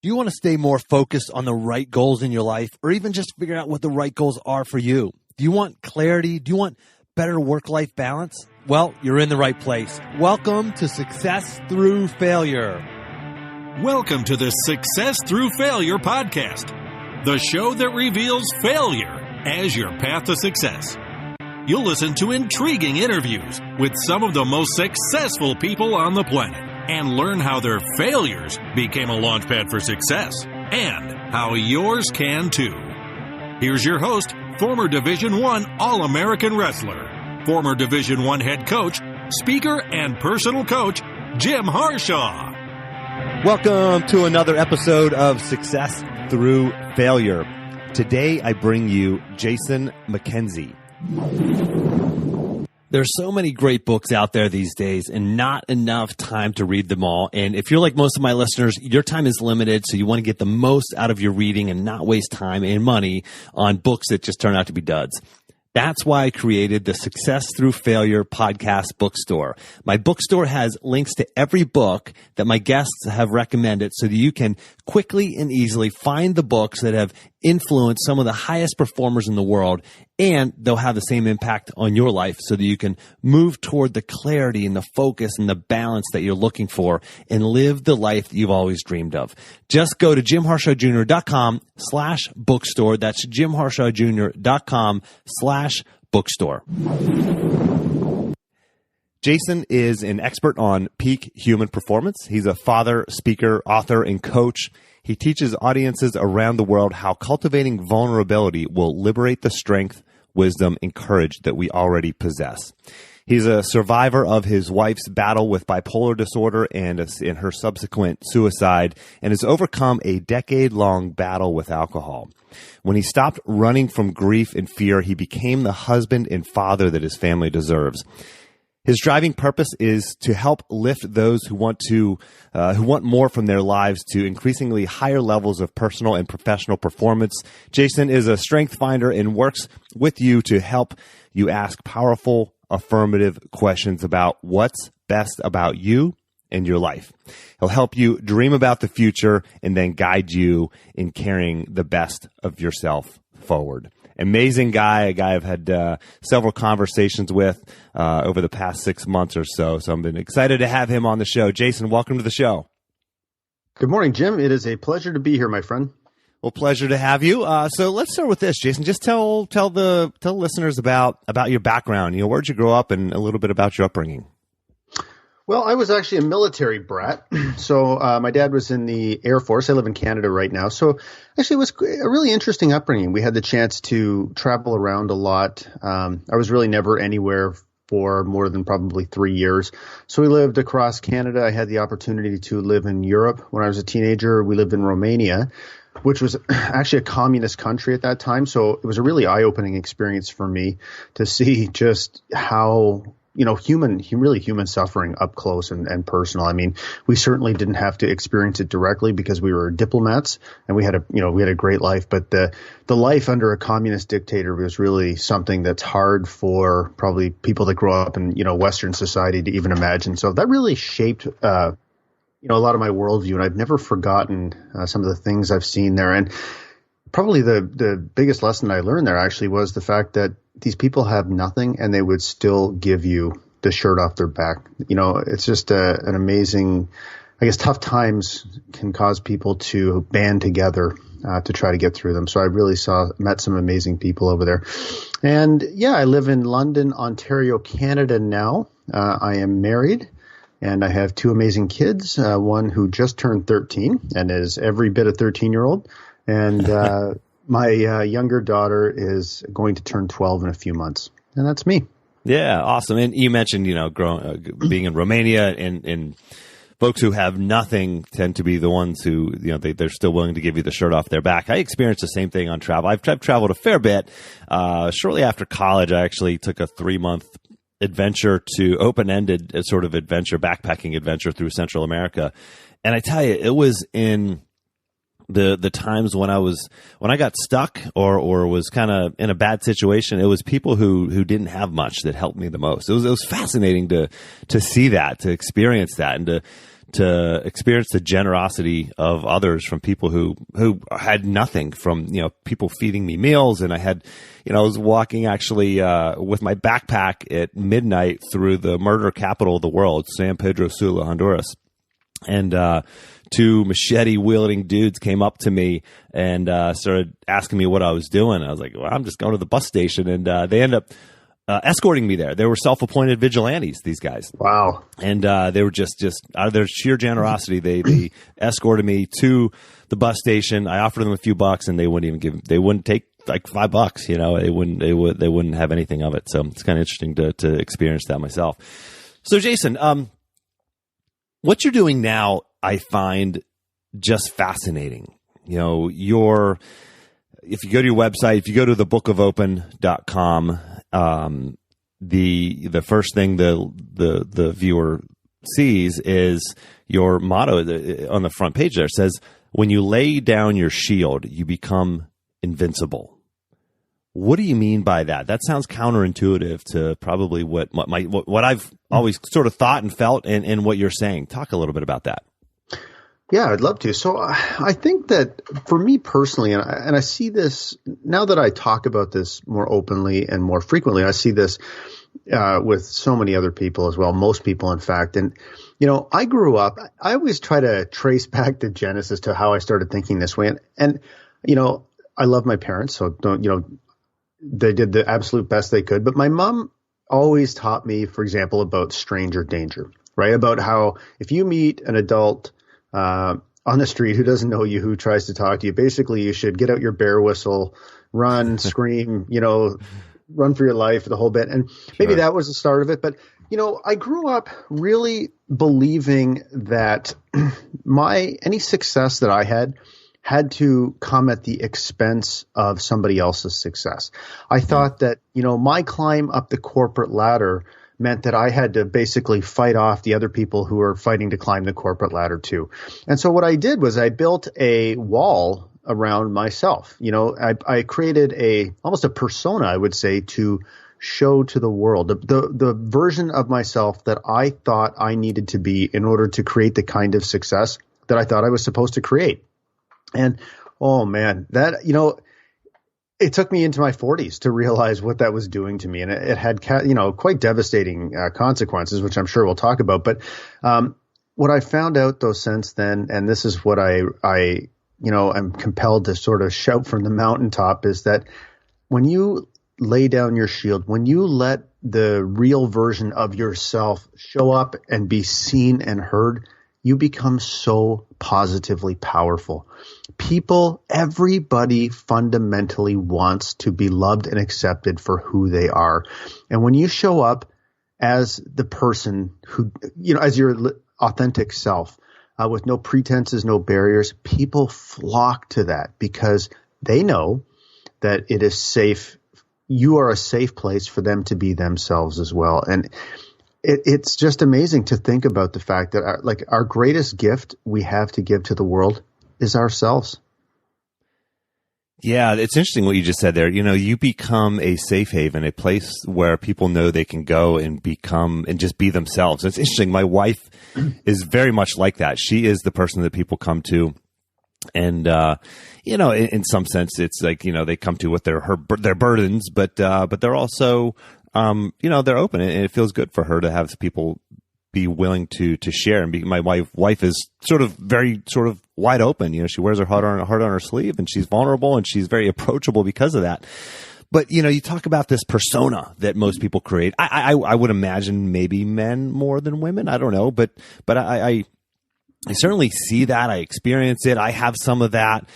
Do you want to stay more focused on the right goals in your life, or even just figure out what the right goals are for you? Do you want clarity? Do you want better work-life balance? Well, you're in the right place. Welcome to Success Through Failure. Welcome to the Success Through Failure podcast, the show that reveals failure as your path to success. You'll listen to intriguing interviews with some of the most successful people on the planet and learn how their failures became a launchpad for success and how yours can too. Here's your host, former Division I All-American wrestler, former Division I head coach, speaker, and personal coach, Jim Harshaw. Welcome to another episode of Success Through Failure. Today, I bring you Jason MacKenzie. There's so many great books out there these days and not enough time to read them all. And if you're like most of my listeners, your time is limited, so you want to get the most out of your reading and not waste time and money on books that just turn out to be duds. That's why I created the Success Through Failure podcast bookstore. My bookstore has links to every book that my guests have recommended so that you can quickly and easily find the books that have influenced some of the highest performers in the world, and they'll have the same impact on your life so that you can move toward the clarity and the focus and the balance that you're looking for and live the life that you've always dreamed of. Just go to jimharshawjr.com/bookstore. That's jimharshawjr.com/bookstore. Jason is an expert on peak human performance. He's a father, speaker, author, and coach. He teaches audiences around the world how cultivating vulnerability will liberate the strength, wisdom, and courage that we already possess. He's a survivor of his wife's battle with bipolar disorder and her subsequent suicide, and has overcome a decade-long battle with alcohol. When he stopped running from grief and fear, he became the husband and father that his family deserves. His driving purpose is to help lift those who want more from their lives to increasingly higher levels of personal and professional performance. Jason is a strength finder and works with you to help you ask powerful, affirmative questions about what's best about you and your life. He'll help you dream about the future and then guide you in carrying the best of yourself forward. Amazing guy, a guy I've had several conversations with over the past 6 months or so. So I've been excited to have him on the show. Jason, welcome to the show. Good morning, Jim. It is a pleasure to be here, my friend. Well, pleasure to have you. So let's start with this, Jason. Just tell the listeners about your background. You know, where'd you grow up, and a little bit about your upbringing. Well, I was actually a military brat. So my dad was in the Air Force. I live in Canada right now. So actually it was a really interesting upbringing. We had the chance to travel around a lot. I was really never anywhere for more than probably 3 years. So we lived across Canada. I had the opportunity to live in Europe. When I was a teenager, we lived in Romania, which was actually a communist country at that time. So it was a really eye-opening experience for me to see just how human suffering up close and personal. I mean, we certainly didn't have to experience it directly because we were diplomats and we had a great life. But the life under a communist dictator was really something that's hard for probably people that grow up in, Western society to even imagine. So that really shaped, a lot of my worldview. And I've never forgotten some of the things I've seen there. And probably the biggest lesson I learned there actually was the fact that these people have nothing and they would still give you the shirt off their back. It's just an amazing, I guess tough times can cause people to band together to try to get through them. So I really met some amazing people over there. And yeah, I live in London, Ontario, Canada now. I am married and I have two amazing kids, one who just turned 13 and is every bit a 13-year-old. And my younger daughter is going to turn 12 in a few months. And that's me. Yeah, awesome. And you mentioned, being in Romania, and folks who have nothing tend to be the ones who, they're still willing to give you the shirt off their back. I experienced the same thing on travel. I've traveled a fair bit. Shortly after college, I actually took a 3-month open-ended sort of adventure, backpacking adventure through Central America. And I tell you, it was in the times when I got stuck or was kind of in a bad situation, it was people who didn't have much that helped me the most. It was fascinating to see that, to experience that, and to experience the generosity of others from people who had nothing, from, people feeding me meals. And I had, I was walking actually with my backpack at midnight through the murder capital of the world, San Pedro Sula, Honduras. And two machete-wielding dudes came up to me and started asking me what I was doing. I was like, well, I'm just going to the bus station. And they ended up escorting me there. They were self-appointed vigilantes, these guys. Wow. And they were just out of their sheer generosity, they escorted me to the bus station. I offered them a few bucks, and they wouldn't take like $5. They wouldn't have anything of it. So it's kind of interesting to experience that myself. So Jason, what you're doing now, I find just fascinating. If you go to your website, if you go to thebookofopen.com, the first thing the viewer sees is your motto on the front page there. It says, when you lay down your shield, you become invincible. What do you mean by that? That sounds counterintuitive to probably what I've always sort of thought and felt, and what you're saying. Talk a little bit about that. Yeah, I'd love to. So I think that for me personally, and I see this now that I talk about this more openly and more frequently, I see this with so many other people as well, most people, in fact. And, I grew up, I always try to trace back the genesis to how I started thinking this way. And I love my parents, so they did the absolute best they could. But my mom always taught me, for example, about stranger danger, right? About how if you meet an adult on the street who doesn't know you, who tries to talk to you, basically you should get out your bear whistle, run, scream, run for your life, the whole bit. And maybe that was the start of it. But, I grew up really believing that any success that I had to come at the expense of somebody else's success. I thought that, my climb up the corporate ladder meant that I had to basically fight off the other people who were fighting to climb the corporate ladder too. And so what I did was I built a wall around myself. I created almost a persona, I would say, to show to the world the version of myself that I thought I needed to be in order to create the kind of success that I thought I was supposed to create. And oh man, that, it took me into my 40s to realize what that was doing to me. And it had, quite devastating consequences, which I'm sure we'll talk about. But what I found out though since then, and this is what I'm compelled to sort of shout from the mountaintop, is that when you lay down your shield, when you let the real version of yourself show up and be seen and heard, you become so positively powerful. Everybody fundamentally wants to be loved and accepted for who they are. And when you show up as the person who, as your authentic self, with no pretenses, no barriers, people flock to that because they know that it is safe. You are a safe place for them to be themselves as well. And it's just amazing to think about the fact that our greatest gift we have to give to the world is ourselves. Yeah, it's interesting what you just said there. You become a safe haven, a place where people know they can go and become and just be themselves. It's interesting. My wife is very much like that. She is the person that people come to. And, in some sense, it's like, they come to with their burdens, but they're also, they're open, and it feels good for her to have people be willing to share. And my wife is very wide open. She wears her heart on her sleeve, and she's vulnerable, and she's very approachable because of that. But, you talk about this persona that most people create. I would imagine maybe men more than women. I don't know, but I certainly see that. I experience it. I have some of that.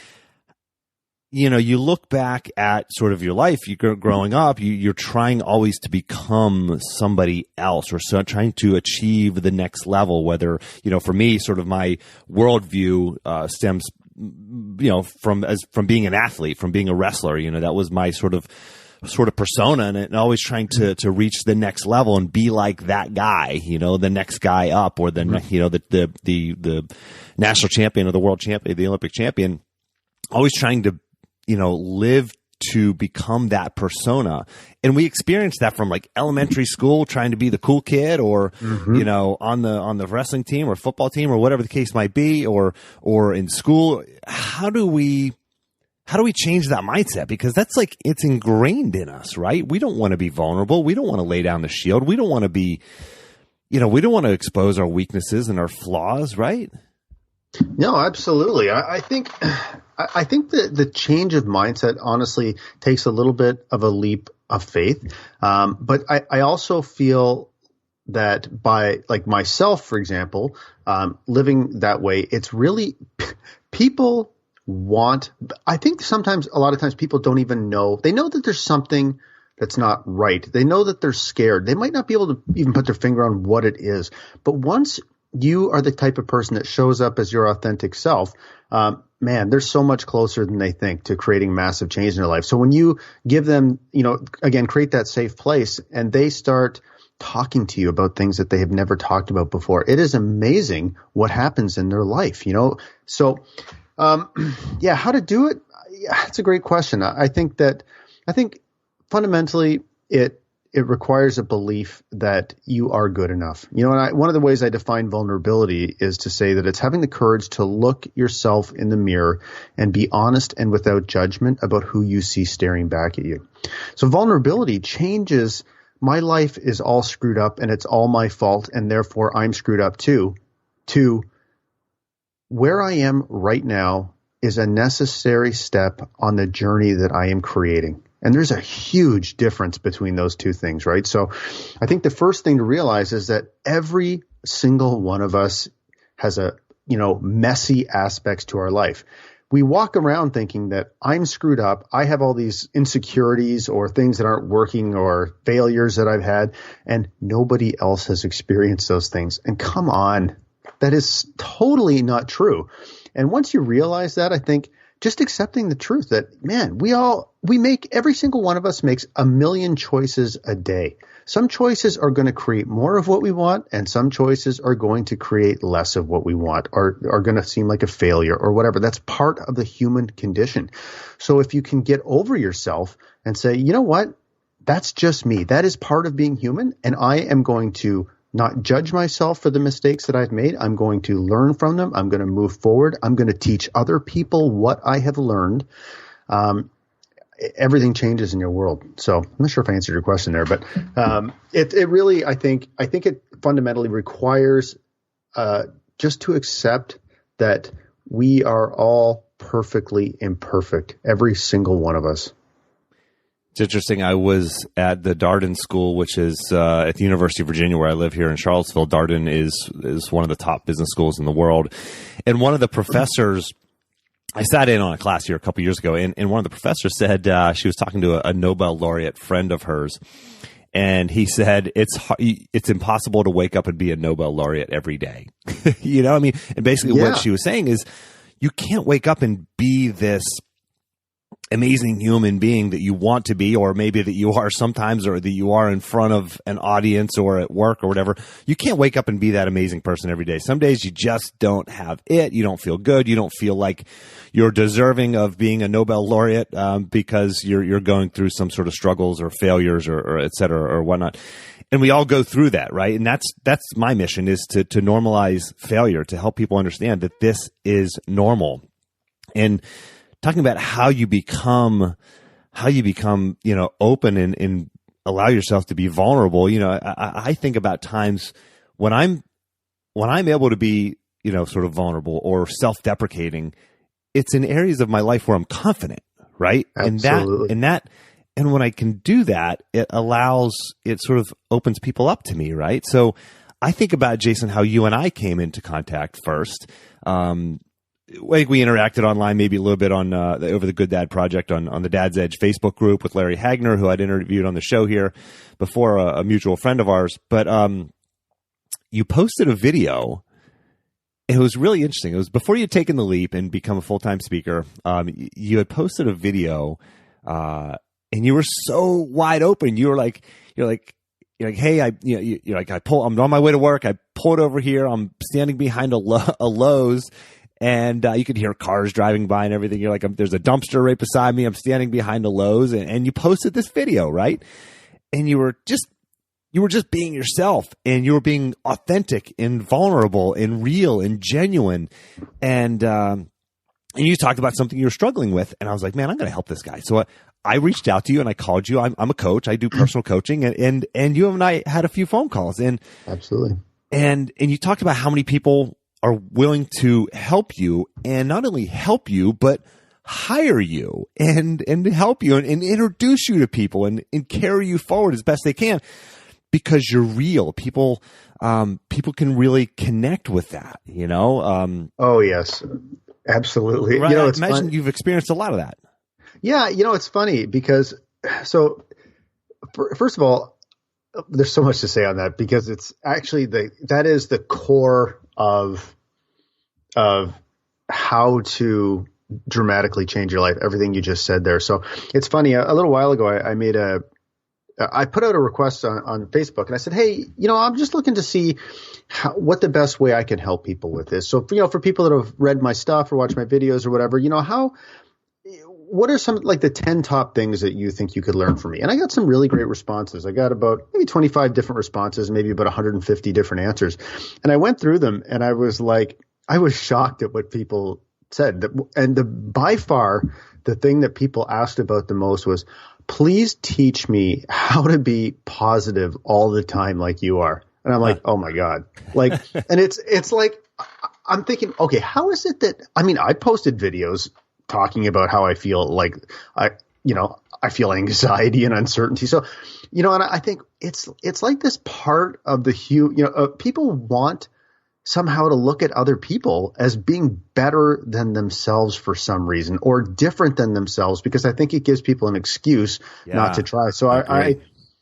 You look back at sort of your life, you're growing up, you're trying always to become somebody else, or trying to achieve the next level, whether, for me, sort of my worldview stems, from being an athlete, from being a wrestler. That was my sort of persona, and always trying to reach the next level and be like that guy, the next guy up, or the national champion or the world champion, the Olympic champion, always trying to, live to become that persona. And we experience that from like elementary school, trying to be the cool kid, or, you know, on the wrestling team or football team or whatever the case might be, or in school. How do we change that mindset? Because that's like, it's ingrained in us, right? We don't want to be vulnerable. We don't want to lay down the shield. We don't want to be, you know, we don't want to expose our weaknesses and our flaws, right? No, absolutely. I think that the change of mindset honestly takes a little bit of a leap of faith. But I also feel that by like myself, for example, living that way, it's really people want, I think sometimes, a lot of times people don't even know. They know that there's something that's not right. They know that they're scared. They might not be able to even put their finger on what it is. But once you are the type of person that shows up as your authentic self, man, they're so much closer than they think to creating massive change in their life. So when you give them, you know, again, create that safe place and they start talking to you about things that they have never talked about before, it is amazing what happens in their life, you know? So, yeah, how to do it? Yeah, it's a great question. I think fundamentally it requires a belief that you are good enough. You know, and one of the ways I define vulnerability is to say that it's having the courage to look yourself in the mirror and be honest and without judgment about who you see staring back at you. So vulnerability changes my life is all screwed up and it's all my fault and therefore I'm screwed up too, to where I am right now is a necessary step on the journey that I am creating. And there's a huge difference between those two things, right? So I think the first thing to realize is that every single one of us has a, you know, messy aspects to our life. We walk around thinking that I'm screwed up. I have all these insecurities or things that aren't working or failures that I've had, and nobody else has experienced those things. And come on, that is totally not true. And once you realize that, I think just accepting the truth that, man, every single one of us makes a million choices a day. Some choices are going to create more of what we want, and some choices are going to create less of what we want, or are going to seem like a failure or whatever. That's part of the human condition. So if you can get over yourself and say, you know what, that's just me. That is part of being human, and I am going to not judge myself for the mistakes that I've made. I'm going to learn from them. I'm going to move forward. I'm going to teach other people what I have learned. Everything changes in your world. So I'm not sure if I answered your question there, but it really, I think it fundamentally requires just to accept that we are all perfectly imperfect, every single one of us. It's interesting. I was at the Darden School, which is at the University of Virginia, where I live here in Charlottesville. Darden is one of the top business schools in the world. And one of the professors, I sat in on a class here a couple years ago, and one of the professors said she was talking to a Nobel laureate friend of hers, and he said it's impossible to wake up and be a Nobel laureate every day. You know, I mean, and basically what she was saying is you can't wake up and be this amazing human being that you want to be, or maybe that you are sometimes, or that you are in front of an audience or at work or whatever. You can't wake up and be that amazing person every day. Some days you just don't have it. You don't feel good. You don't feel like you're deserving of being a Nobel laureate because you're going through some sort of struggles or failures or et cetera or whatnot. And we all go through that, right? And that's my mission, is to normalize failure, to help people understand that this is normal. And talking about how you become, you know, open and allow yourself to be vulnerable. You know, I think about times when I'm able to be, you know, sort of vulnerable or self-deprecating. It's in areas of my life where I'm confident, right? Absolutely. And when I can do that, it sort of opens people up to me, right? So I think about, Jason, how you and I came into contact first. Like we interacted online, maybe a little bit on over the Good Dad Project on the Dad's Edge Facebook group with Larry Hagner, who I'd interviewed on the show here before, a mutual friend of ours. But you posted a video. It was really interesting. It was before you'd taken the leap and become a full-time speaker. You had posted a video, and you were so wide open. You're like, hey, I'm on my way to work. I pulled over here. I'm standing behind a Lowe's. And you could hear cars driving by and everything. You're like, there's a dumpster right beside me. I'm standing behind a Lowe's, and you posted this video, right? And you were just being yourself, and you were being authentic and vulnerable and real and genuine. And you talked about something you were struggling with. And I was like, man, I'm going to help this guy. So I reached out to you and I called you. I'm a coach. I do personal coaching, and you and I had a few phone calls. And absolutely. And you talked about how many people are willing to help you, and not only help you, but hire you and help you and introduce you to people and carry you forward as best they can, because you're real. People can really connect with that, you know? Oh yes, absolutely. Right. You know, I imagine you've experienced a lot of that. Yeah. You know, it's funny because, first of all, there's so much to say on that, because it's actually that is the core of how to dramatically change your life. Everything you just said there. So it's funny. A little while ago, I put out a request on Facebook, and I said, hey, you know, I'm just looking to see what the best way I can help people with this. So, you know, for people that have read my stuff or watched my videos or whatever, you know, what are some, like, the 10 top things that you think you could learn from me? And I got some really great responses. I got about maybe 25 different responses, maybe about 150 different answers. And I went through them, and I was shocked at what people said. And by far, the thing that people asked about the most was, please teach me how to be positive all the time like you are. And I'm like, oh my God. Like, and it's like, I'm thinking, okay, how is it that, I mean, I posted videos talking about how I feel, like I feel anxiety and uncertainty. So, you know, and I think it's like this part of people want somehow to look at other people as being better than themselves for some reason, or different than themselves, because I think it gives people an excuse not to try. So I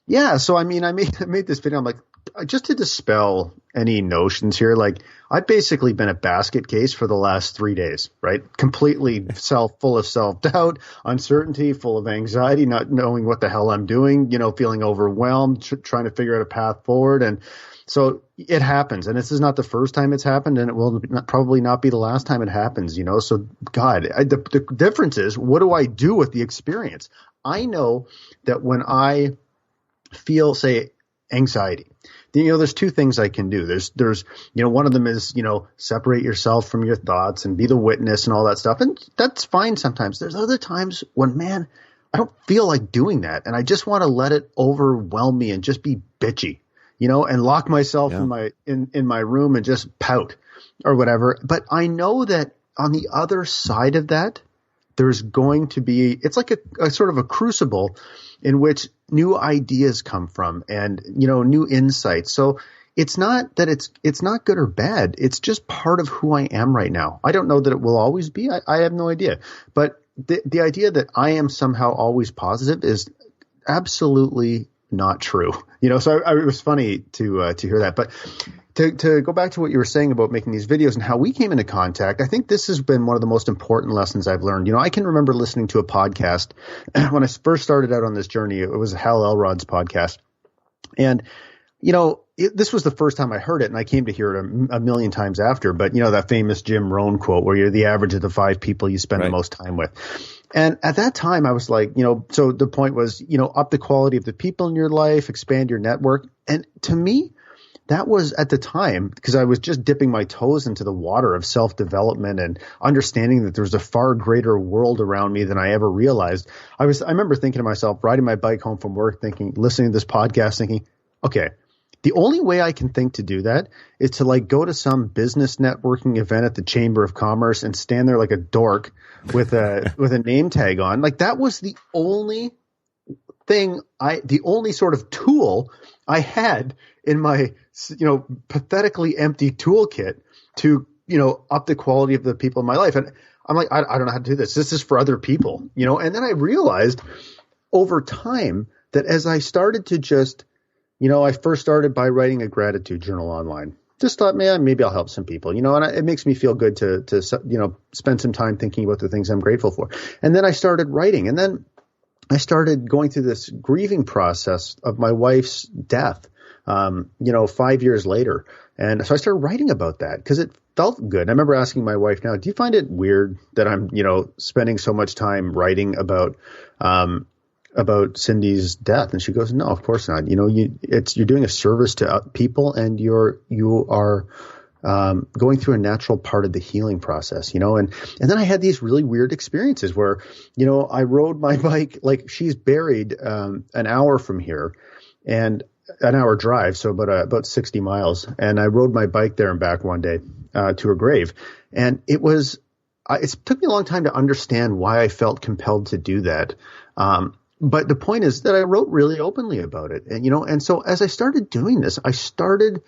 made this video. I'm like, just to dispel any notions here, like, I've basically been a basket case for the last 3 days, right? Completely full of self-doubt, uncertainty, full of anxiety, not knowing what the hell I'm doing, you know, feeling overwhelmed, trying to figure out a path forward. And so it happens, and this is not the first time it's happened, and it will probably not be the last time it happens, you know. So, God, the difference is, what do I do with the experience? I know that when I feel, say, anxiety, you know, there's two things I can do. There's, you know, one of them is, you know, separate yourself from your thoughts and be the witness and all that stuff, and that's fine sometimes. There's other times when, man, I don't feel like doing that, and I just want to let it overwhelm me and just be bitchy, you know, and lock myself in my room and just pout or whatever. But I know that on the other side of that, there's going to be, it's like a sort of a crucible in which new ideas come from, and, you know, new insights. So it's not that it's not good or bad. It's just part of who I am right now. I don't know that it will always be. I have no idea. But the idea that I am somehow always positive is absolutely not true. You know, so it was funny to hear that. But to go back to what you were saying about making these videos and how we came into contact, I think this has been one of the most important lessons I've learned. You know, I can remember listening to a podcast when I first started out on this journey. It was Hal Elrod's podcast. And, you know, this was the first time I heard it, and I came to hear it a million times after. But, you know, that famous Jim Rohn quote where you're the average of the 5 people you spend the most time with. And at that time, I was like, you know, so the point was, you know, up the quality of the people in your life, expand your network. And to me, that was, at the time, because I was just dipping my toes into the water of self-development and understanding that there's a far greater world around me than I ever realized. I remember thinking to myself, riding my bike home from work, listening to this podcast, thinking, okay, the only way I can think to do that is to, like, go to some business networking event at the Chamber of Commerce and stand there like a dork with a name tag on. Like, that was the only the only sort of tool I had in my, you know, pathetically empty toolkit to, you know, up the quality of the people in my life. And I'm like, I don't know how to do this. This is for other people, you know. And then I realized over time that as I started to just, you know, I first started by writing a gratitude journal online. Just thought, man, maybe I'll help some people, you know, and it makes me feel good to, you know, spend some time thinking about the things I'm grateful for. And then I started writing, and then I started going through this grieving process of my wife's death, you know, 5 years later. And so I started writing about that because it felt good. I remember asking my wife now, do you find it weird that I'm, spending so much time writing about Cindy's death? And she goes, no, of course not. You're doing a service to people, and you are going through a natural part of the healing process, and then I had these really weird experiences where, I rode my bike, like she's buried, an hour from here, and an hour drive. So about 60 miles. And I rode my bike there and back one day, to her grave. And it took me a long time to understand why I felt compelled to do that. But the point is that I wrote really openly about it. And, and so as I started doing this, I started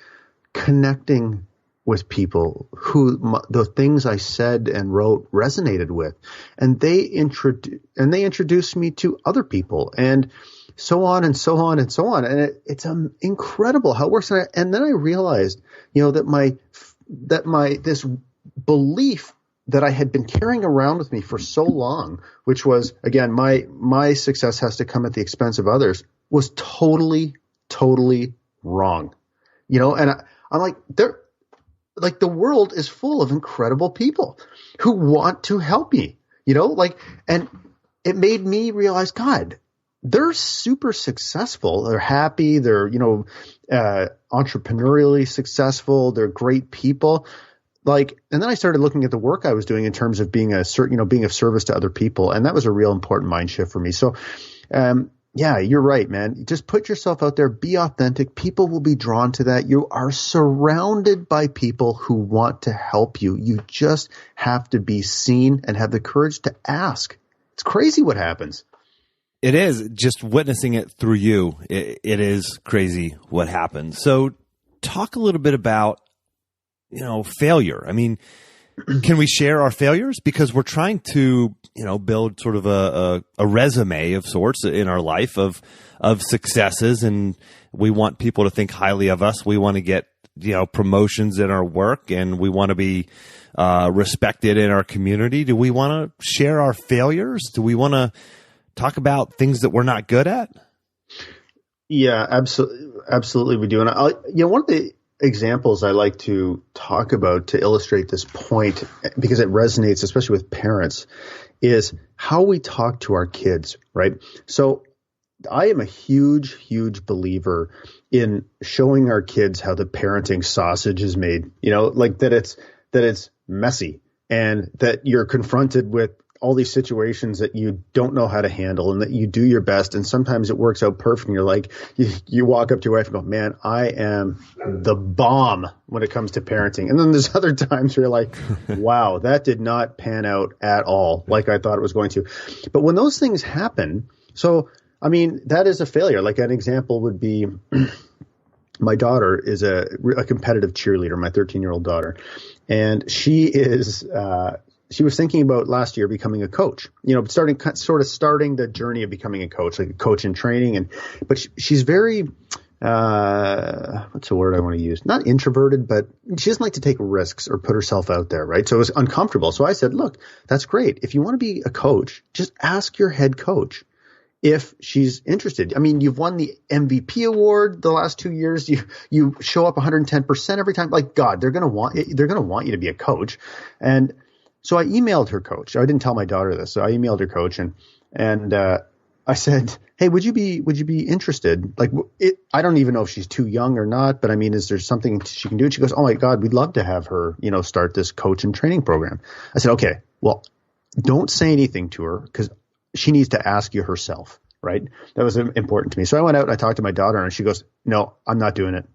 connecting with people who the things I said and wrote resonated with, and they introduced me to other people, and so on and so on and so on. And it's incredible how it works. And then I realized, that this belief that I had been carrying around with me for so long, which was, again, my success has to come at the expense of others, was totally, totally wrong. And I'm like, the world is full of incredible people who want to help me, and it made me realize, God, they're super successful. They're happy. They're, entrepreneurially successful. They're great people. And then I started looking at the work I was doing in terms of being of service to other people. And that was a real important mind shift for me. So, yeah, you're right, man. Just put yourself out there, be authentic. People will be drawn to that. You are surrounded by people who want to help you. You just have to be seen and have the courage to ask. It's crazy what happens. It is, just witnessing it through you. It is crazy what happens. So talk a little bit about, failure. I mean, can we share our failures? Because we're trying to, build sort of a resume of sorts in our life of successes, and we want people to think highly of us. We want to get, promotions in our work, and we want to be respected in our community. Do we want to share our failures? Do we want to talk about things that we're not good at? Yeah, absolutely we do. And one of the examples I like to talk about to illustrate this point, because it resonates, especially with parents, is how we talk to our kids, right? So I am a huge, huge believer in showing our kids how the parenting sausage is made, that it's messy, and that you're confronted with all these situations that you don't know how to handle, and that you do your best. And sometimes it works out perfect. And you're like, you walk up to your wife and go, man, I am the bomb when it comes to parenting. And then there's other times where you're like, wow, that did not pan out at all like I thought it was going to. But when those things happen, that is a failure. Like an example would be my daughter is a competitive cheerleader, my 13-year-old daughter. And she is, she was thinking about last year becoming a coach, starting the journey of becoming a coach, like a coach in training. But she's very, what's the word I want to use? Not introverted, but she doesn't like to take risks or put herself out there, right? So it was uncomfortable. So I said, look, that's great. If you want to be a coach, just ask your head coach if she's interested. I mean, you've won the MVP award the last 2 years. You show up 110% every time. Like, God, they're going to want you to be a coach. And so I emailed her coach. I didn't tell my daughter this. So I emailed her coach and I said, hey, would you be interested? I don't even know if she's too young or not, but I mean, is there something she can do? And she goes, oh my God, we'd love to have her, start this coach and training program. I said, okay, well, don't say anything to her because she needs to ask you herself, right? That was important to me. So I went out and I talked to my daughter and she goes, no, I'm not doing it.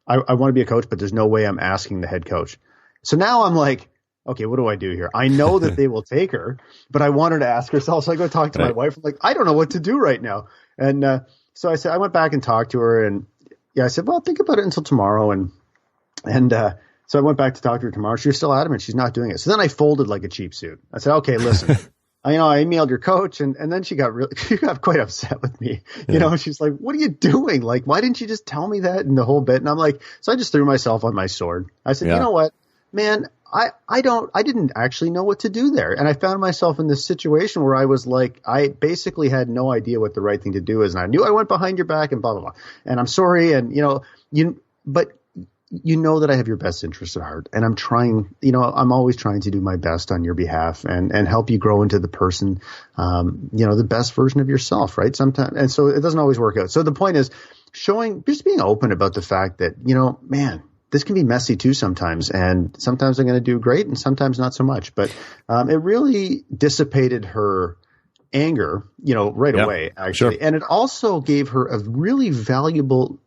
I want to be a coach, but there's no way I'm asking the head coach. So now I'm like, okay, what do I do here? I know that they will take her, but I want her to ask herself. So I go talk to my wife. I'm like, I don't know what to do right now. And so I went back and talked to her, and I said, well, think about it until tomorrow. And so I went back to talk to her tomorrow. She was still adamant she's not doing it. So then I folded like a cheap suit. I said, okay, listen, I emailed your coach, and then she got quite upset with me. She's like, what are you doing? Like, why didn't you just tell me that in the whole bit? And I'm like, so I just threw myself on my sword. I said, you know what, man, I didn't actually know what to do there. And I found myself in this situation where I was like, I basically had no idea what the right thing to do is. And I knew I went behind your back and blah, blah, blah. And I'm sorry. And, but you know that I have your best interest at heart, and I'm trying, I'm always trying to do my best on your behalf and help you grow into the person, the best version of yourself, right? Sometimes, and so it doesn't always work out. So the point is just being open about the fact that, man, this can be messy too sometimes, and sometimes I'm going to do great and sometimes not so much. But it really dissipated her anger, right away, actually. Sure. And it also gave her a really valuable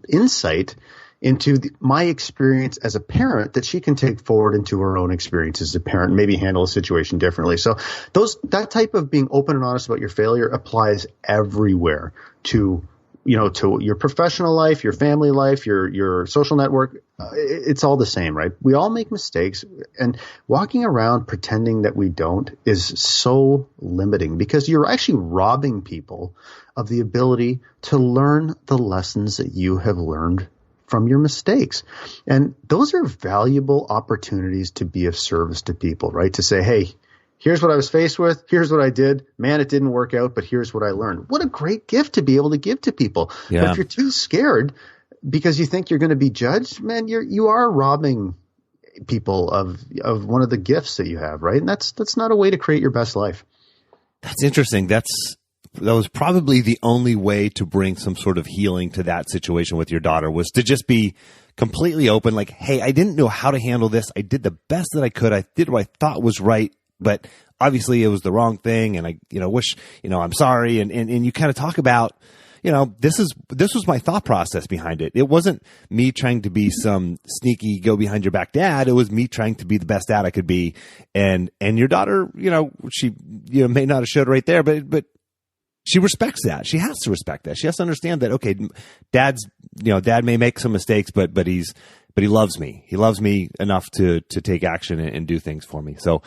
insight into my experience as a parent that she can take forward into her own experience as a parent, and maybe handle a situation differently. So that type of being open and honest about your failure applies everywhere to your professional life, your family life, your social network. It's all the same, right? We all make mistakes, and walking around pretending that we don't is so limiting, because you're actually robbing people of the ability to learn the lessons that you have learned from your mistakes. And those are valuable opportunities to be of service to people, right? To say, hey, here's what I was faced with. Here's what I did. Man, it didn't work out, but here's what I learned. What a great gift to be able to give to people. Yeah. But if you're too scared because you think you're going to be judged, man, you are robbing people of one of the gifts that you have, right? And that's not a way to create your best life. That's interesting. That was probably the only way to bring some sort of healing to that situation with your daughter, was to just be completely open. Like, hey, I didn't know how to handle this. I did the best that I could. I did what I thought was right, but obviously it was the wrong thing. And I, wish, I'm sorry. And you kind of talk about, this was my thought process behind it. It wasn't me trying to be some sneaky go behind your back dad. It was me trying to be the best dad I could be. And your daughter, she, may not have showed right there, but she respects that. She has to respect that. She has to understand that, okay, dad may make some mistakes, but he loves me. He loves me enough to take action and do things for me. So,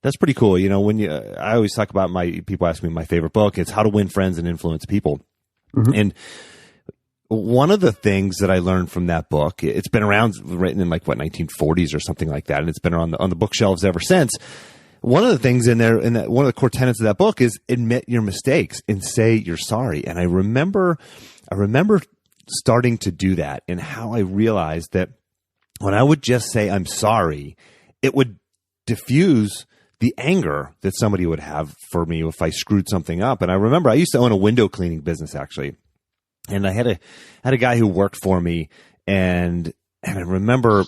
that's pretty cool. I always talk about people ask me my favorite book. It's How to Win Friends and Influence People. Mm-hmm. And one of the things that I learned from that book, it's been around, written in 1940s or something like that. And it's been on the bookshelves ever since. One of the things in there, one of the core tenets of that book is admit your mistakes and say you're sorry. And I remember starting to do that, and how I realized that when I would just say I'm sorry, it would diffuse the anger that somebody would have for me if I screwed something up. And I remember I used to own a window cleaning business, actually. And I had a guy who worked for me, and I remember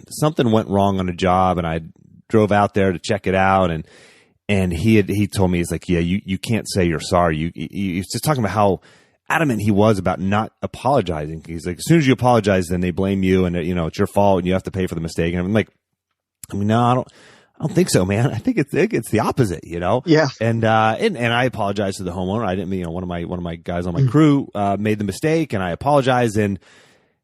something went wrong on a job, and I drove out there to check it out, and he told me, he's like, yeah, you can't say you're sorry. He's just talking about how adamant he was about not apologizing. He's like, as soon as you apologize, then they blame you, and it's your fault, and you have to pay for the mistake. And I'm like, no, I don't think so, man. I think it's the opposite, Yeah. And I apologized to the homeowner. I didn't, one of my guys on my crew made the mistake, and I apologized. And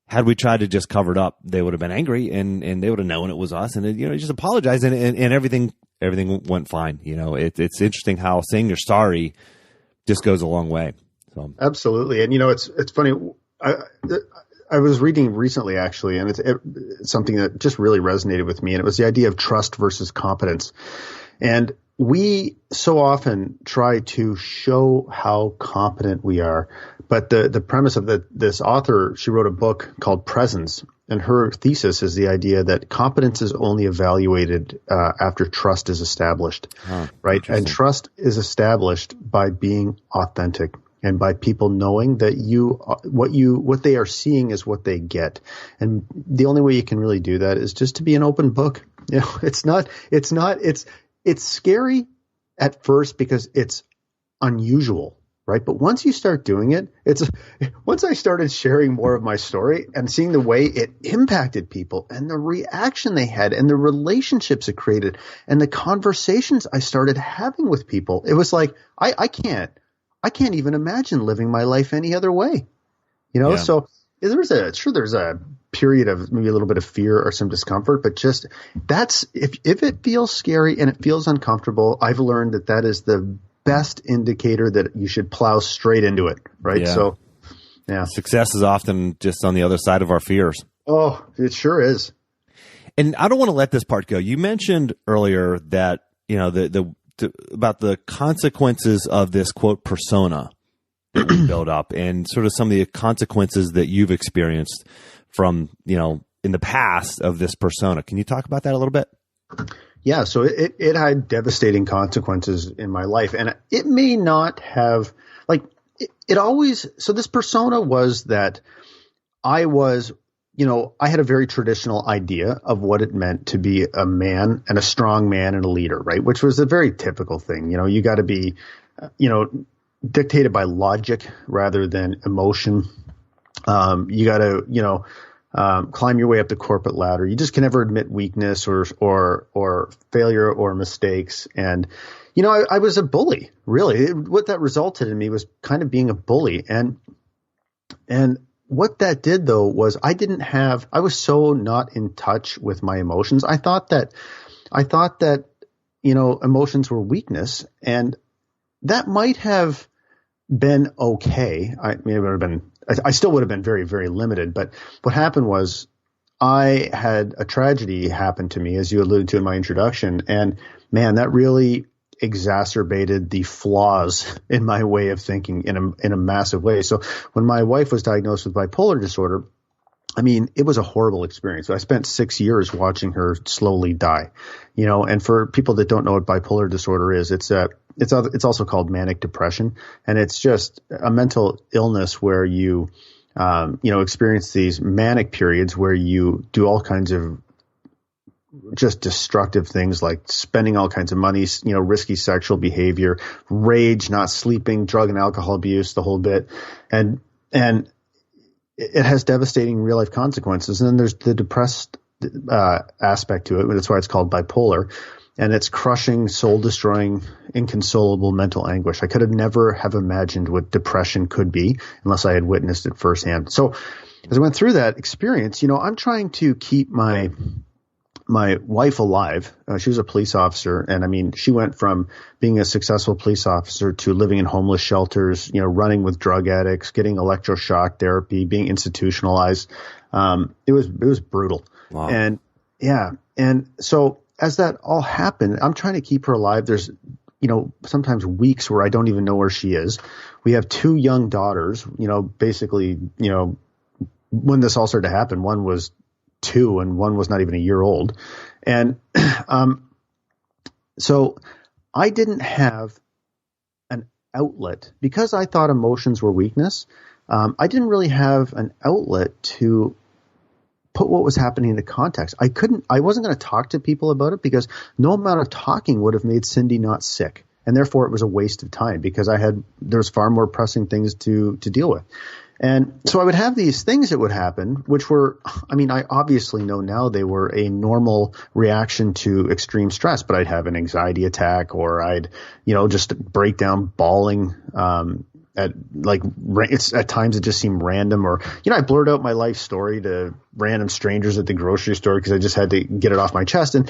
had we tried to just cover it up, they would have been angry, and they would have known it was us. And just apologize, and everything went fine. It's interesting how saying you're sorry just goes a long way. So absolutely. And it's funny. I was reading recently, actually, and it's something that just really resonated with me, and it was the idea of trust versus competence. And we so often try to show how competent we are, but the premise of this author, she wrote a book called Presence, and her thesis is the idea that competence is only evaluated after trust is established, right? And trust is established by being authentic, and by people knowing that what they are seeing is what they get. And the only way you can really do that is just to be an open book. It's scary at first because it's unusual, right? But once you start doing it, once I started sharing more of my story and seeing the way it impacted people and the reaction they had and the relationships it created and the conversations I started having with people, it was like, I can't even imagine living my life any other way, Yeah. So there's a period of maybe a little bit of fear or some discomfort, but just if it feels scary and it feels uncomfortable, I've learned that is the best indicator that you should plow straight into it. Right. Yeah. So yeah, success is often just on the other side of our fears. Oh, it sure is. And I don't want to let this part go. You mentioned earlier that, about the consequences of this quote persona that we build up, and sort of some of the consequences that you've experienced from, in the past of this persona. Can you talk about that a little bit? Yeah, so it had devastating consequences in my life, and it may not have, like, it always, so this persona was that I was, I had a very traditional idea of what it meant to be a man and a strong man and a leader, right? Which was a very typical thing. You got to be, dictated by logic rather than emotion. You got to, climb your way up the corporate ladder. You just can never admit weakness or failure or mistakes. And, I was a bully, really. What that resulted in me was kind of being a bully. And what that did, though, was I was so not in touch with my emotions. I thought that, emotions were weakness, and that might have been okay. I still would have been very, very limited. But what happened was I had a tragedy happen to me, as you alluded to in my introduction. And man, that really exacerbated the flaws in my way of thinking in a massive way. So when my wife was diagnosed with bipolar disorder, it was a horrible experience. I spent 6 years watching her slowly die, and for people that don't know what bipolar disorder is, it's also called manic depression. And it's just a mental illness where you, experience these manic periods where you do all kinds of just destructive things like spending all kinds of money, risky sexual behavior, rage, not sleeping, drug and alcohol abuse, the whole bit. And it has devastating real life consequences. And then there's the depressed aspect to it. That's why it's called bipolar. And it's crushing, soul destroying, inconsolable mental anguish. I could have never have imagined what depression could be unless I had witnessed it firsthand. So as I went through that experience, I'm trying to keep my wife alive. She was a police officer. And she went from being a successful police officer to living in homeless shelters, running with drug addicts, getting electroshock therapy, being institutionalized. It was brutal. Wow. And yeah. And so as that all happened, I'm trying to keep her alive. There's, sometimes weeks where I don't even know where she is. We have 2 young daughters, basically, when this all started to happen, one was 2 and one was not even a year old. And so I didn't have an outlet because I thought emotions were weakness. I didn't really have an outlet to put what was happening into context. I wasn't going to talk to people about it because no amount of talking would have made Cindy not sick. And therefore it was a waste of time because there was far more pressing things to deal with. And so I would have these things that would happen, which were, I obviously know now they were a normal reaction to extreme stress, but I'd have an anxiety attack or I'd, just break down bawling, at times it just seemed random or, I blurred out my life story to random strangers at the grocery store because I just had to get it off my chest. And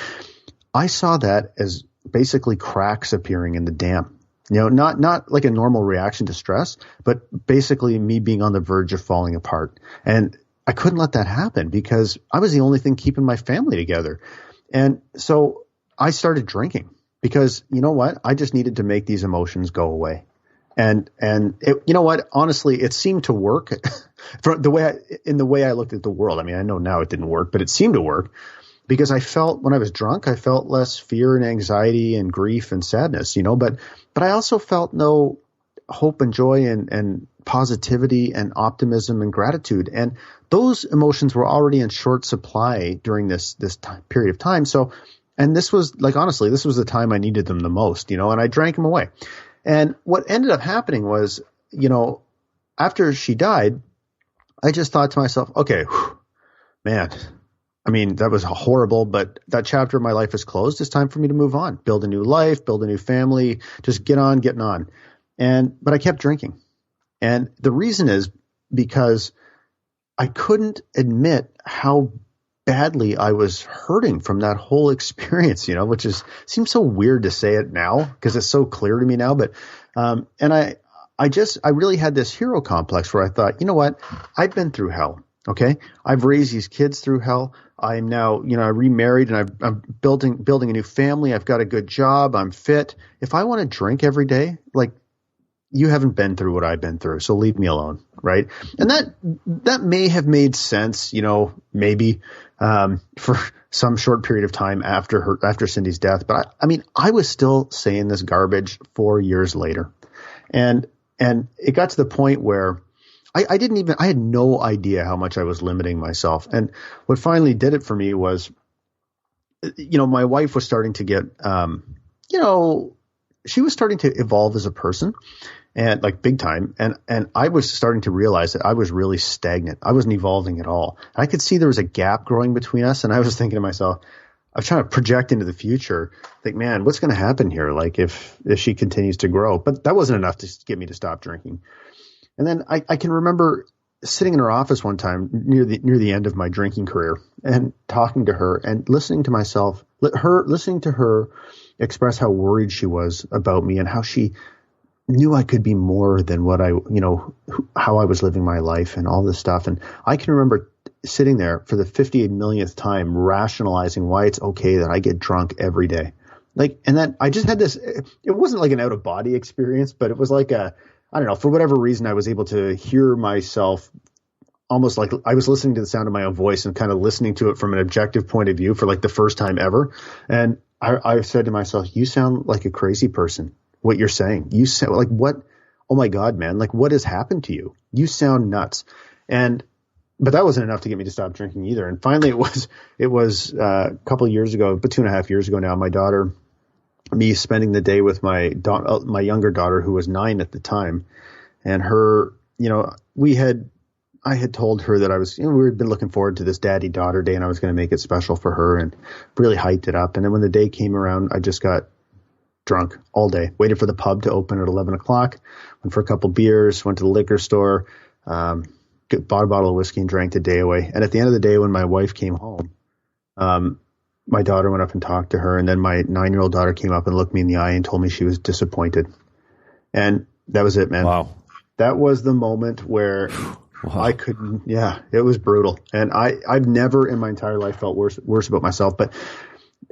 I saw that as basically cracks appearing in the dam. Not like a normal reaction to stress, but basically me being on the verge of falling apart. And I couldn't let that happen because I was the only thing keeping my family together. And so I started drinking because you know what? I just needed to make these emotions go away. And honestly, it seemed to work in the way I looked at the world. I know now it didn't work, but it seemed to work. Because I felt when I was drunk, I felt less fear and anxiety and grief and sadness, but I also felt no hope and joy and positivity and optimism and gratitude. And those emotions were already in short supply during this period of time. So, and this was honestly, this was the time I needed them the most, and I drank them away. And what ended up happening was, after she died, I just thought to myself, okay, man, that was horrible, but that chapter of my life is closed. It's time for me to move on, build a new life, build a new family, just getting on. But I kept drinking. And the reason is because I couldn't admit how badly I was hurting from that whole experience, which seems so weird to say it now because it's so clear to me now. But, and I really had this hero complex where I thought, you know what? I've been through hell. Okay. I've raised these kids through hell. I'm now, I remarried and I'm building a new family. I've got a good job. I'm fit. If I want to drink every day, you haven't been through what I've been through, so leave me alone. Right. And that may have made sense, maybe, for some short period of time after Cindy's death. But I was still saying this garbage 4 years later. And it got to the point where I had no idea how much I was limiting myself. And what finally did it for me was, my wife was starting to get, she was starting to evolve as a person, and like big time. And I was starting to realize that I was really stagnant. I wasn't evolving at all. I could see there was a gap growing between us. And I was thinking to myself, I was trying to project into the future, think, man, what's going to happen here? Like if she continues to grow, but that wasn't enough to get me to stop drinking. And then I can remember sitting in her office one time near the end of my drinking career and talking to her and listening to her express how worried she was about me and how she knew I could be more than what how I was living my life and all this stuff. And I can remember sitting there for the 58 millionth time, rationalizing why it's okay that I get drunk every day. And then I just had this, it wasn't like an out of body experience, but it was like I don't know, for whatever reason, I was able to hear myself almost like I was listening to the sound of my own voice and kind of listening to it from an objective point of view for like the first time ever. And I said to myself, you sound like a crazy person. What you're saying, you sound like what? Oh my God, man! Like what has happened to you? You sound nuts. But that wasn't enough to get me to stop drinking either. And finally, it was a couple of years ago, but 2.5 years ago now. My daughter, me spending the day with my younger daughter, who was 9 at the time, and her, I had told her that I was, we had been looking forward to this daddy-daughter day, and I was going to make it special for her, and really hyped it up. And then when the day came around, I just got drunk all day, waited for the pub to open at 11 o'clock, went for a couple beers, went to the liquor store, bought a bottle of whiskey and drank the day away. And at the end of the day, when my wife came home, my daughter went up and talked to her. And then my 9-year-old daughter came up and looked me in the eye and told me she was disappointed. And that was it, man. Wow. That was the moment where I couldn't, it was brutal. And I've never in my entire life felt worse about myself. But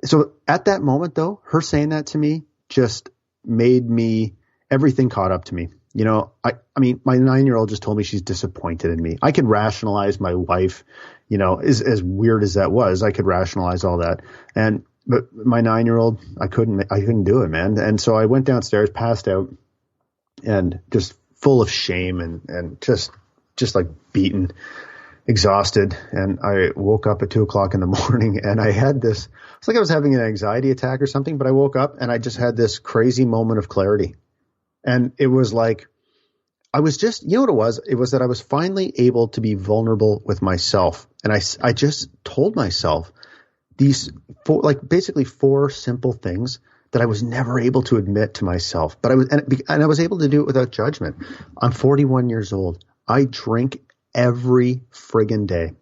so at that moment though, her saying that to me just made me, everything caught up to me. My 9-year-old just told me she's disappointed in me. I could rationalize my wife, as weird as that was, I could rationalize all that. But my 9-year-old, I couldn't do it, man. And so I went downstairs, passed out, and just full of shame and just like beaten, exhausted. And I woke up at 2 o'clock in the morning and I had this, it's like I was having an anxiety attack or something, but I woke up and I just had this crazy moment of clarity. And it was like, I was just, what it was? It was that I was finally able to be vulnerable with myself. And I just told myself these basically 4 simple things that I was never able to admit to myself, but I was able to do it without judgment. I'm 41 years old. I drink every friggin' day.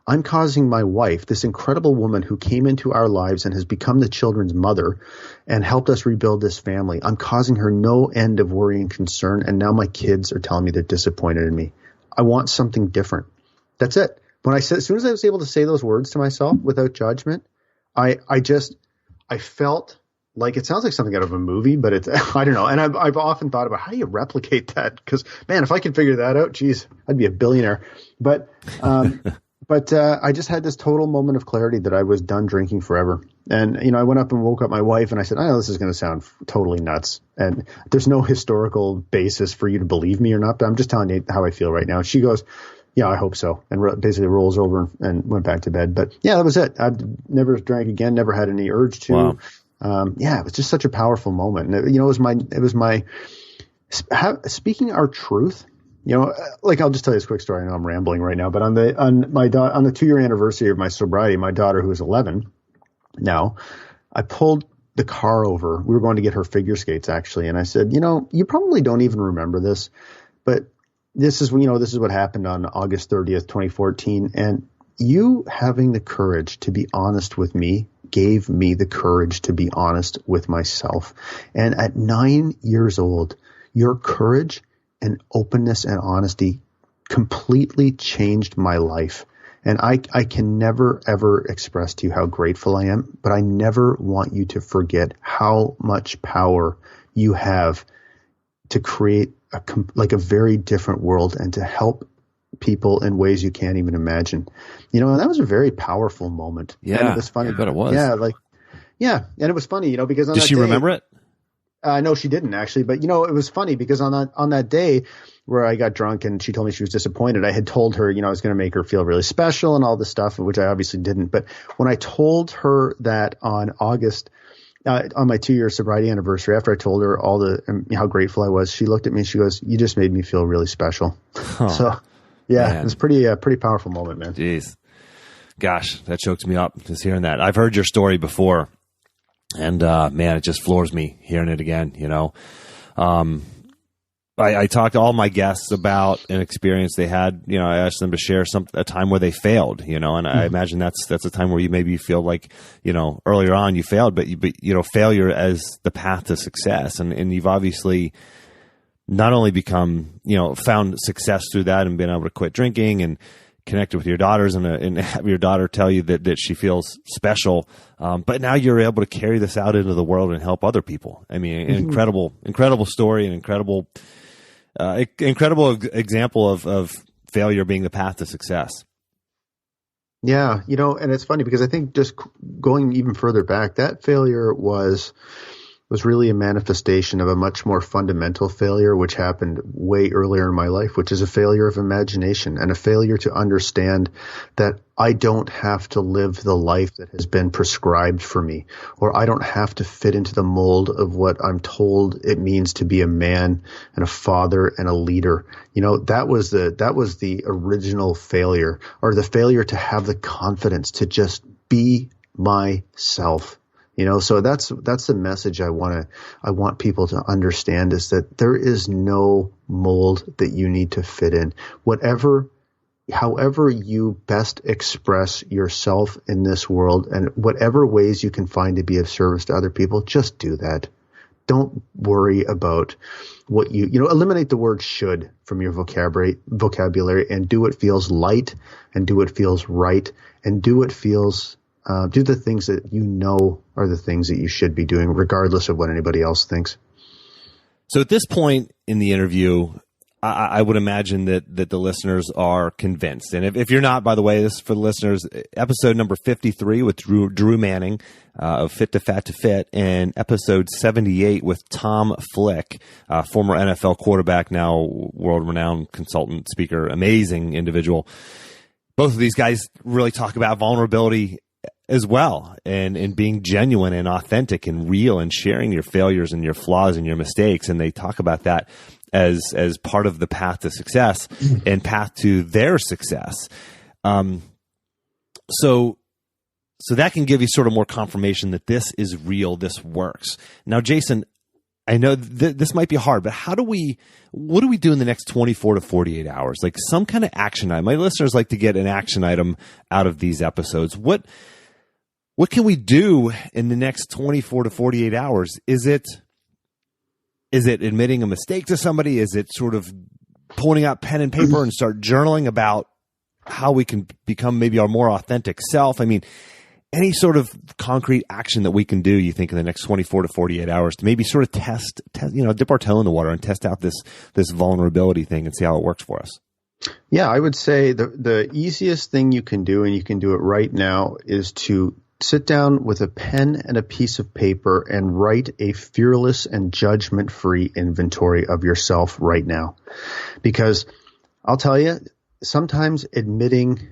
I'm causing my wife, this incredible woman who came into our lives and has become the children's mother and helped us rebuild this family. I'm causing her no end of worry and concern. And now my kids are telling me they're disappointed in me. I want something different. That's it. As soon as I was able to say those words to myself without judgment, I felt like, it sounds like something out of a movie, but it's, I don't know. And I've often thought about how do you replicate that? Because man, if I could figure that out, geez, I'd be a billionaire. But I just had this total moment of clarity that I was done drinking forever. And, I went up and woke up my wife and I said, I know this is going to sound totally nuts. And there's no historical basis for you to believe me or not, but I'm just telling you how I feel right now. She goes, yeah, I hope so. And basically rolls over and went back to bed. But yeah, that was it. I've never drank again, never had any urge to. Wow. It was just such a powerful moment. And it was my speaking our truth. I'll just tell you this quick story. I know I'm rambling right now, but on the 2-year anniversary of my sobriety, my daughter, who is 11 now, I pulled the car over. We were going to get her figure skates actually. And I said, you probably don't even remember this, but this is what happened on August 30th, 2014. And you having the courage to be honest with me gave me the courage to be honest with myself. And at 9 years old, your courage and openness and honesty completely changed my life. And I can never, ever express to you how grateful I am, but I never want you to forget how much power you have to create like a very different world and to help people in ways you can't even imagine. And that was a very powerful moment. Yeah. And it was funny. I bet it was. Yeah. And it was funny, because on Does that she day, remember it? No, she didn't actually. But, it was funny because on that day where I got drunk and she told me she was disappointed, I had told her, I was going to make her feel really special and all this stuff, which I obviously didn't. But when I told her that on August, on my 2-year sobriety anniversary, after I told her how grateful I was, she looked at me and she goes, "You just made me feel really special." Huh. So, yeah, man. It was pretty powerful moment, man. Jeez. Gosh, that chokes me up just hearing that. I've heard your story before. And, man, it just floors me hearing it again, I talked to all my guests about an experience they had. I asked them to share a time where they failed, and I imagine that's a time where you maybe feel like, earlier on you failed, but failure as the path to success. And you've obviously not only become, found success through that and been able to quit drinking and connected with your daughters and have your daughter tell you that she feels special. But now you're able to carry this out into the world and help other people. I mean, incredible story and incredible example of failure being the path to success. Yeah. And it's funny because I think just going even further back, that failure was really a manifestation of a much more fundamental failure, which happened way earlier in my life, which is a failure of imagination and a failure to understand that I don't have to live the life that has been prescribed for me, or I don't have to fit into the mold of what I'm told it means to be a man and a father and a leader. That was the original failure, or the failure to have the confidence to just be myself. So that's the message I want people to understand, is that there is no mold that you need to fit in. However you best express yourself in this world, and whatever ways you can find to be of service to other people, just do that. Don't worry about what eliminate the word should from your vocabulary and do what feels light and do what feels right and do what feels do the things that are the things that you should be doing, regardless of what anybody else thinks. So at this point in the interview, I would imagine that the listeners are convinced. And if you're not, by the way, this is for the listeners, episode number 53 with Drew Manning of Fit to Fat to Fit, and episode 78 with Tom Flick, former NFL quarterback, now world-renowned consultant, speaker, amazing individual. Both of these guys really talk about vulnerability as well, and being genuine and authentic and real and sharing your failures and your flaws and your mistakes. And they talk about that as part of the path to success and path to their success. So that can give you sort of more confirmation that this is real, this works. Now, Jason, I know this might be hard, but what do we do in the next 24 to 48 hours? Like some kind of action item. My listeners like to get an action item out of these episodes. What can we do in the next 24 to 48 hours? Is it admitting a mistake to somebody? Is it sort of pulling out pen and paper and start journaling about how we can become maybe our more authentic self? I mean, any sort of concrete action that we can do, you think, in the next 24 to 48 hours to maybe sort of test, dip our toe in the water and test out this vulnerability thing and see how it works for us? Yeah, I would say the easiest thing you can do, and you can do it right now, is to sit down with a pen and a piece of paper and write a fearless and judgment-free inventory of yourself right now. Because I'll tell you, sometimes admitting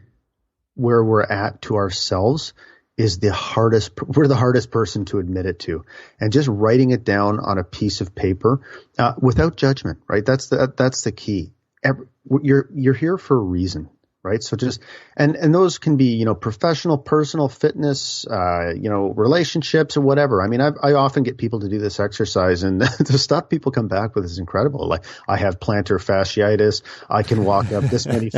where we're at to ourselves is we're the hardest person to admit it to. And just writing it down on a piece of paper, without judgment, right? That's the key. You're here for a reason. Right. So and those can be, professional, personal, fitness, relationships or whatever. I mean, I often get people to do this exercise, and the stuff people come back with is incredible. Like, I have plantar fasciitis. I can walk up this many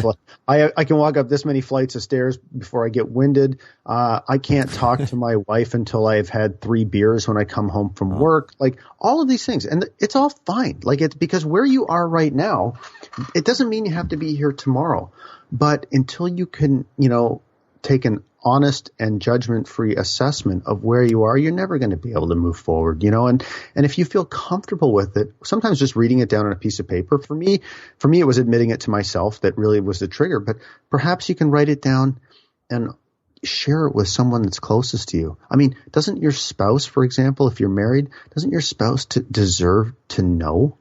I can walk up this many flights of stairs before I get winded. I can't talk to my wife until I've had 3 beers when I come home from work. Like, all of these things, and it's all fine. Like, it's because where you are right now, it doesn't mean you have to be here tomorrow. But until you can, take an honest and judgment-free assessment of where you are, you're never going to be able to move forward, and if you feel comfortable with it, sometimes just reading it down on a piece of paper, for me it was admitting it to myself that really was the trigger, but perhaps you can write it down and share it with someone that's closest to you. I mean, doesn't your spouse, for example, if you're married, doesn't your spouse deserve to know,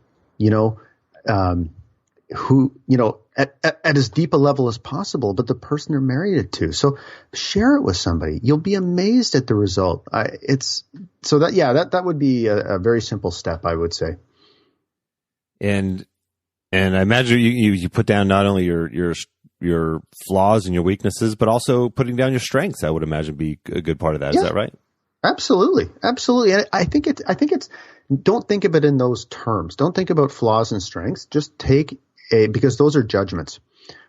who, at as deep a level as possible, but the person they're married to. So share it with somebody. You'll be amazed at the result. That would be a very simple step, I would say. And I imagine you put down not only your flaws and your weaknesses, but also putting down your strengths, I would imagine be a good part of that. Yeah. Is that right? Absolutely. Absolutely. And I think it's, don't think of it in those terms. Don't think about flaws and strengths. Just because those are judgments,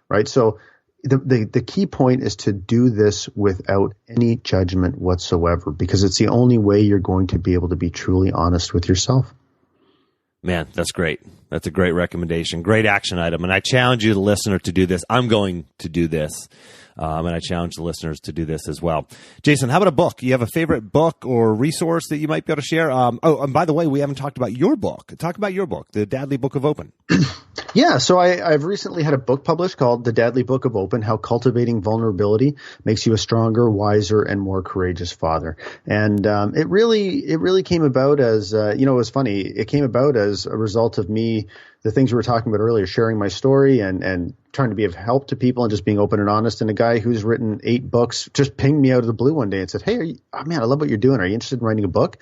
right? So the key point is to do this without any judgment whatsoever, because it's the only way you're going to be able to be truly honest with yourself. Man, that's great. That's a great recommendation. Great action item. And I challenge you, the listener, to do this. I'm going to do this. And I challenge the listeners to do this as well. Jason, how about a book? You have a favorite book or resource that you might be able to share? And by the way, we haven't talked about your book. Talk about your book, The Dadly Book of Open. Yeah, so I've recently had a book published called The Dadly Book of Open, How Cultivating Vulnerability Makes You a Stronger, Wiser, and More Courageous Father. And it really came about as, it was funny. It came about as a result of me, the things we were talking about earlier, sharing my story and trying to be of help to people and just being open and honest. And a guy who's written 8 books just pinged me out of the blue one day and said, "Hey, man, I love what you're doing. Are you interested in writing a book?"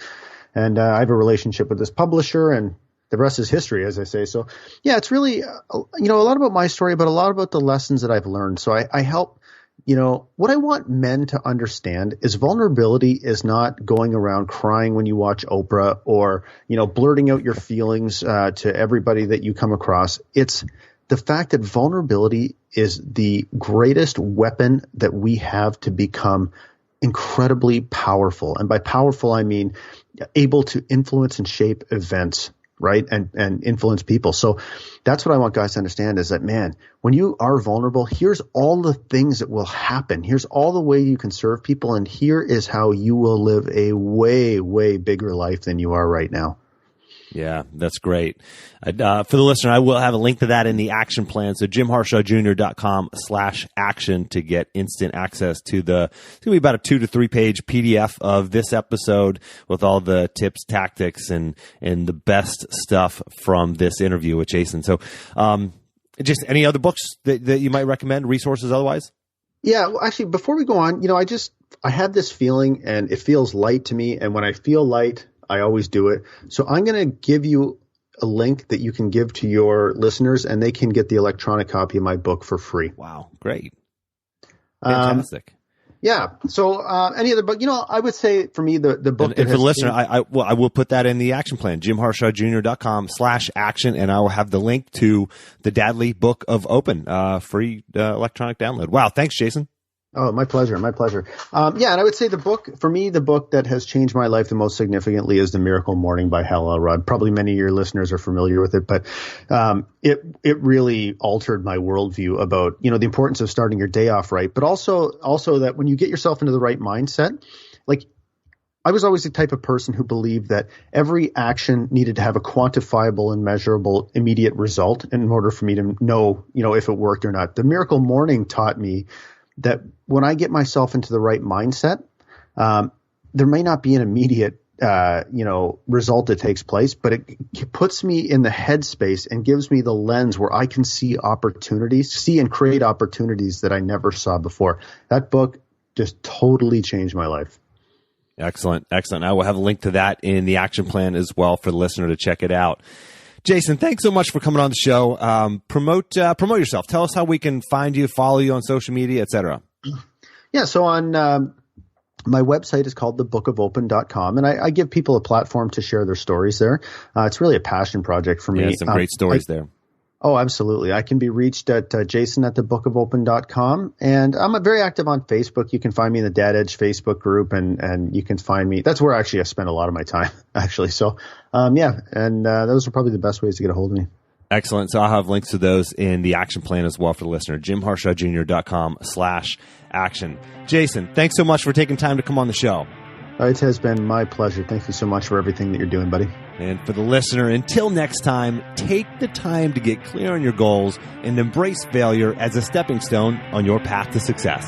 And I have a relationship with this publisher, and the rest is history, as I say. So, yeah, it's really, a lot about my story, but a lot about the lessons that I've learned. So I help, what I want men to understand is vulnerability is not going around crying when you watch Oprah or, blurting out your feelings to everybody that you come across. It's the fact that vulnerability is the greatest weapon that we have to become incredibly powerful. And by powerful, I mean able to influence and shape events, right? And influence people. So that's what I want guys to understand is that, man, when you are vulnerable, here's all the things that will happen. Here's all the way you can serve people. And here is how you will live a way, way bigger life than you are right now. Yeah, that's great. For the listener, I will have a link to that in the action plan. So jimharshawjr.com/action to get instant access to it's going to be about a 2 to 3 page PDF of this episode with all the tips, tactics, and the best stuff from this interview with Jason. So, just any other books that you might recommend, resources otherwise? Yeah, well, actually, before we go on, I have this feeling and it feels light to me. And when I feel light, I always do it. So I'm going to give you a link that you can give to your listeners and they can get the electronic copy of my book for free. Wow. Great. Fantastic. Yeah. So any other book, I would say for me, the book. And for the listener, I will put that in the action plan, jimharshawjr.com/action. And I will have the link to the Dadly Book of Open, free electronic download. Wow. Thanks, Jason. Oh, my pleasure. My pleasure. And I would say the book that has changed my life the most significantly is The Miracle Morning by Hal Elrod. Probably many of your listeners are familiar with it, but it really altered my worldview about, the importance of starting your day off right, but also that when you get yourself into the right mindset, like I was always the type of person who believed that every action needed to have a quantifiable and measurable immediate result in order for me to know, if it worked or not. The Miracle Morning taught me that when I get myself into the right mindset, there may not be an immediate, result that takes place, but it puts me in the headspace and gives me the lens where I can see and create opportunities that I never saw before. That book just totally changed my life. Excellent. Excellent. I will have a link to that in the action plan as well for the listener to check it out. Jason, thanks so much for coming on the show. Promote yourself. Tell us how we can find you, follow you on social media, et cetera. Yeah. So on my website is called thebookofopen.com, and I give people a platform to share their stories there. It's really a passion project for me. Yeah, some great stories there. Oh, absolutely. I can be reached at jason@thebookofopen.com. And I'm very active on Facebook. You can find me in the Dad Edge Facebook group, and you can find me. That's where actually I spend a lot of my time, actually. So, and those are probably the best ways to get a hold of me. Excellent. So I'll have links to those in the action plan as well for the listener, jimharshawjr.com/action. Jason, thanks so much for taking time to come on the show. It has been my pleasure. Thank you so much for everything that you're doing, buddy. And for the listener, until next time, take the time to get clear on your goals and embrace failure as a stepping stone on your path to success.